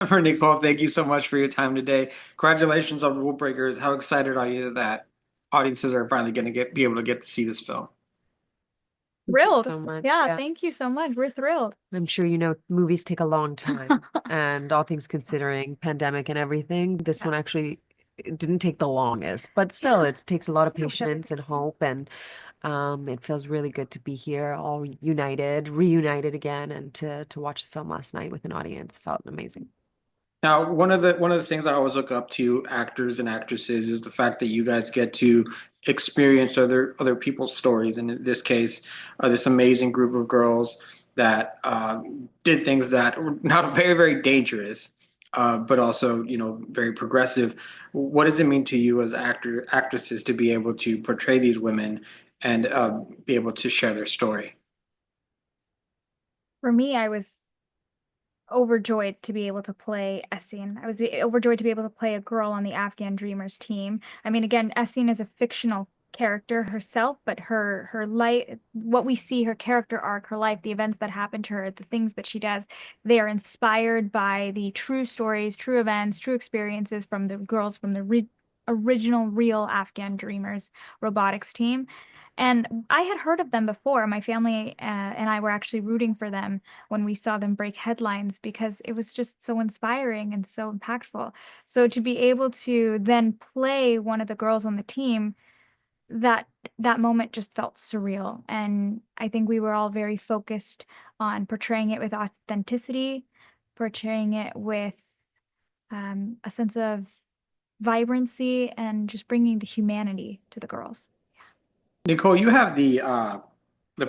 Nicole, thank you so much for your time today. Congratulations on Rule Breakers. How excited are you that audiences are finally going to be able to get to see this film? Thank you Thrilled. so much. Yeah, Yeah. thank you so much. We're thrilled. I'm sure movies take a long time, and all things considering, pandemic and everything, this Yeah. one actually it didn't take the longest, but still, it takes a lot of patience and hope, and it feels really good to be here, all united, reunited again, and to watch the film last night with an audience felt amazing. Now, one of the things I always look up to actors and actresses is the fact that you guys get to experience other people's stories. And in this case, this amazing group of girls that did things that were not very dangerous, but also very progressive. What does it mean to you as actresses to be able to portray these women and be able to share their story? For me, I was overjoyed to be able to play Essene. I was overjoyed to be able to play a girl on the Afghan Dreamers team. I mean, again, Essene is a fictional character herself, but her life, what we see, her character arc, her life, the events that happen to her, the things that she does, they are inspired by the true stories, true events, true experiences from the girls from the re original real Afghan Dreamers robotics team. And I had heard of them before. My family and I were actually rooting for them when we saw them break headlines because it was just so inspiring and so impactful. So to be able to then play one of the girls on the team, that that moment just felt surreal. And I think we were all very focused on portraying it with authenticity, portraying it with a sense of vibrancy and just bringing the humanity to the girls. Nicole, you have the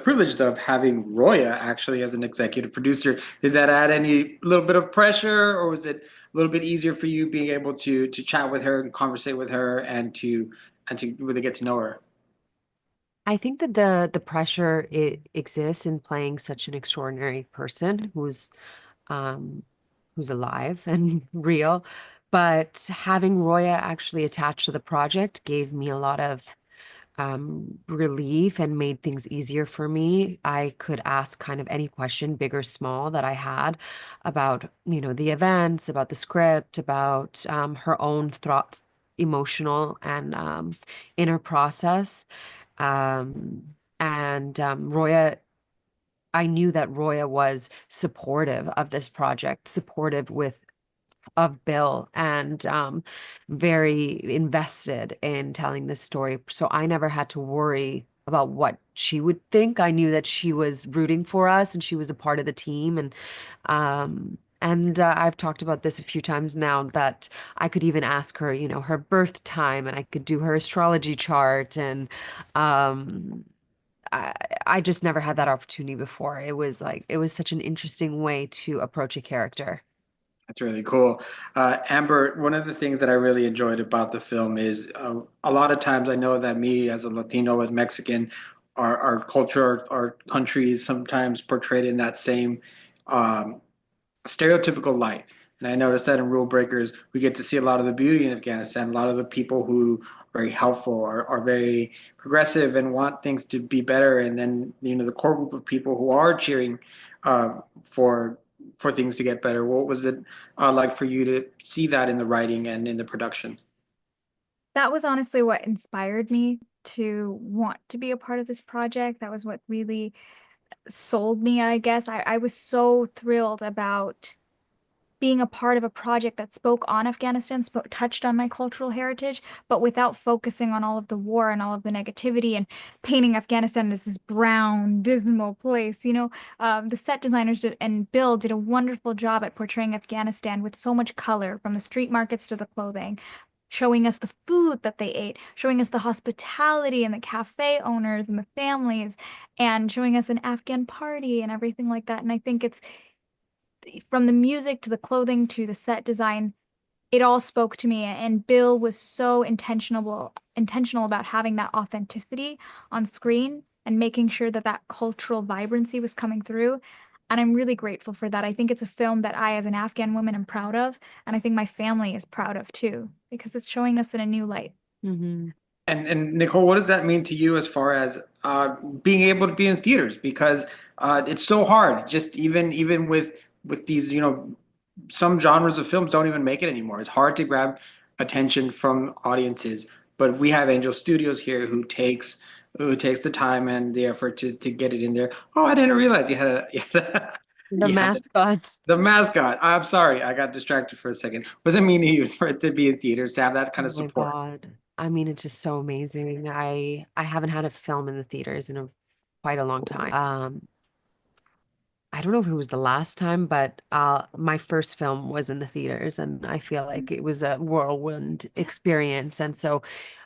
privilege of having Roya actually as an executive producer. Did that add any little bit of pressure, or was it a little bit easier for you being able to chat with her and conversate with her and to really get to know her? I think that the pressure it exists in playing such an extraordinary person um who's alive and real. But having Roya actually attached to the project gave me a lot of relief and made things easier for me. I could ask kind of any question, big or small, that I had about, the events, about the script, about her own thought, emotional and inner process. And Roya, I knew that Roya was supportive of this project, supportive of Bill, and very invested in telling this story. So I never had to worry about what she would think. I knew that she was rooting for us and she was a part of the team. And I've talked about this a few times now that I could even ask her, her birth time, and I could do her astrology chart. And um, I, I just never had that opportunity before. It was such an interesting way to approach a character. That's really cool. Amber, one of the things that I really enjoyed about the film is a lot of times I know that me as a Latino, as Mexican, our culture, our country is sometimes portrayed in that same um, stereotypical light. And I noticed that in Rule Breakers, we get to see a lot of the beauty in Afghanistan. A lot of the people who are very helpful are very progressive and want things to be better. And then, the core group of people who are cheering uh, for for things to get better. What was it like for you to see that in the writing and in the production? That was honestly what inspired me to want to be a part of this project. That was what really sold me, I guess. I was so thrilled about being a part of a project that spoke on Afghanistan, touched on my cultural heritage, but without focusing on all of the war and all of the negativity and painting Afghanistan as this brown, dismal place. The set designers and Bill did a wonderful job at portraying Afghanistan with so much color, from the street markets to the clothing, showing us the food that they ate, showing us the hospitality and the cafe owners and the families, and showing us an Afghan party and everything like that. And I think it's from the music to the clothing to the set design, it all spoke to me. And Bill was so intentional about having that authenticity on screen and making sure that that cultural vibrancy was coming through. And I'm really grateful for that. I think it's a film that I, as an Afghan woman, am proud of. And I think my family is proud of too, because it's showing us in a new light. Hmm. And Nicole, what does that mean to you as far as being able to be in theaters? Because it's so hard, just even with these, some genres of films don't even make it anymore. It's hard to grab attention from audiences, but we have Angel Studios here who takes the time and the effort to get it in there. Oh, I didn't realize The you had mascot. the mascot. I'm sorry, I got distracted for a second. Wasn't mean to you for it to be in theaters to have that kind Oh of my support. God. I mean, it's just so amazing. I haven't had a film in the theaters in quite a long time. I don't know if it was the last time, but my first film was in the theaters, and I feel like it was a whirlwind experience. And so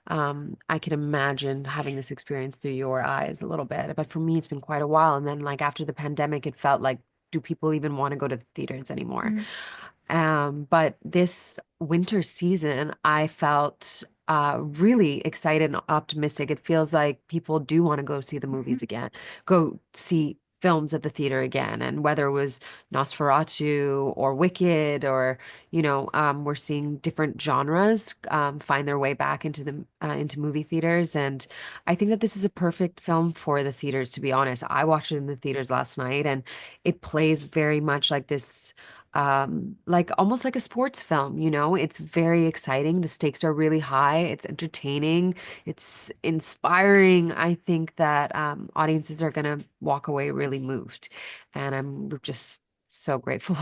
I can imagine having this experience through your eyes a little bit. But for me, it's been quite a while. And then, like, after the pandemic, it felt like, do people even want to go to the theaters anymore? Mm. But this winter season, I felt really excited and optimistic. It feels like people do want to go see the movies again, go see films at the theater again. And whether it was Nosferatu or Wicked, or we're seeing different genres find their way back into movie theaters. And I think that this is a perfect film for the theaters, to be honest. I watched it in the theaters last night, and it plays very much like this like almost like a sports film, it's very exciting. The stakes are really high. It's entertaining. It's inspiring. I think that audiences are going to walk away really moved. And I'm just so grateful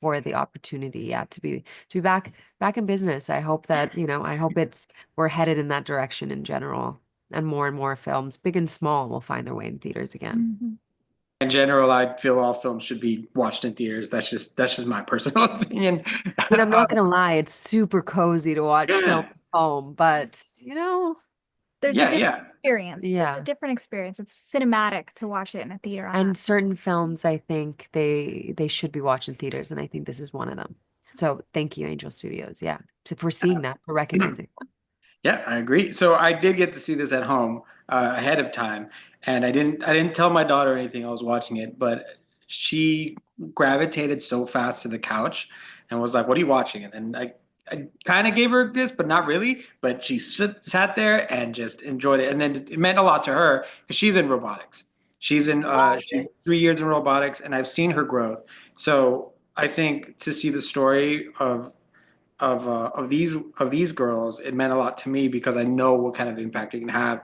for the opportunity, yeah, to be back in business. I hope that, I hope we're headed in that direction in general. And more films, big and small, will find their way in theaters again. Mhm. In general, I feel all films should be watched in theaters. That's just my personal opinion. And I'm not gonna lie, it's super cozy to watch film Yeah, at home, but There's a yeah, different yeah. experience. There's a yeah. different experience. It's cinematic to watch it in a theater on And that. certain films, I think they should be watched in theaters, and I think this is one of them. So thank you, Angel Studios. Yeah, for seeing that, for recognizing that. Yeah, I agree. So I did get to see this at home ahead of time, and I didn't tell my daughter anything I was watching it, but she gravitated so fast to the couch and was like, "What are you watching?" And then I kind of gave her this, but not really. But she sat there and just enjoyed it, and then it meant a lot to her because she's in robotics. She's What? 3 years in robotics, and I've seen her growth. So I think to see the story of these girls, it meant a lot to me because I know what kind of impact it can have,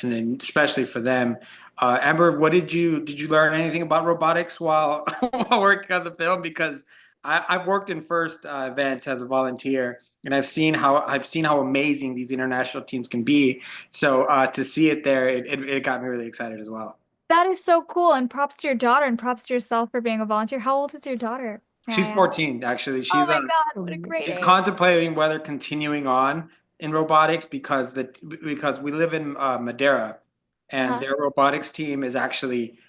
and then especially for them. Amber, what did you learn anything about robotics while while working on the film? Because I've worked in first events as a volunteer, and I've seen how amazing these international teams can be. So to see it there, it got me really excited as well. That is so cool. And props to your daughter and props to yourself for being a volunteer. How old is your daughter? May I She's ask? 14, actually. Oh She's my God, what a great She's age. contemplating whether continuing on in robotics because we live in Madeira, and Uh-huh. their robotics team is actually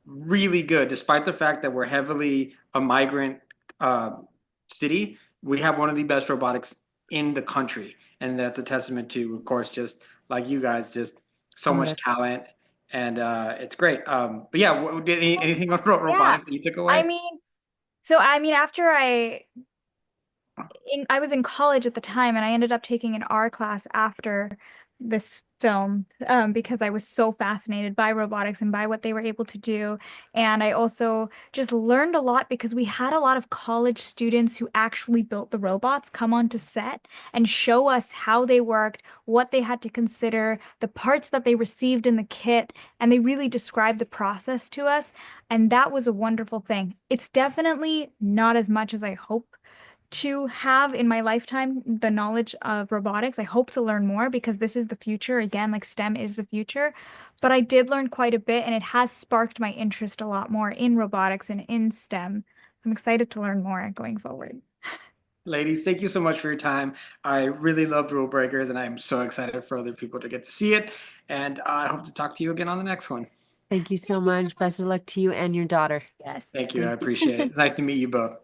really good, despite the fact that we're heavily a migrant uh, city. We have one of the best robotics in the country, and that's a testament to, of course, just like you guys, just so Oh, much that's talent, and it's great. But yeah, anything on Yeah. robotics that you took I away? mean, after I was in college at the time, and I ended up taking an R class after this film because I was so fascinated by robotics and by what they were able to do. And I also just learned a lot because we had a lot of college students who actually built the robots come onto set and show us how they worked, what they had to consider, the parts that they received in the kit, and they really described the process to us. And that was a wonderful thing. It's definitely not as much as I hope to have in my lifetime the knowledge of robotics. I hope to learn more because this is the future. Again, like STEM is the future. But I did learn quite a bit, and it has sparked my interest a lot more in robotics and in STEM. I'm excited to learn more going forward. Ladies, thank you so much for your time. I really loved Rule Breakers, and I'm so excited for other people to get to see it. And I hope to talk to you again on the next one. Thank you so Thank you so much. Best of luck to you and your daughter. Yes. Thank you. I Thank you. appreciate it. It's nice to meet you both.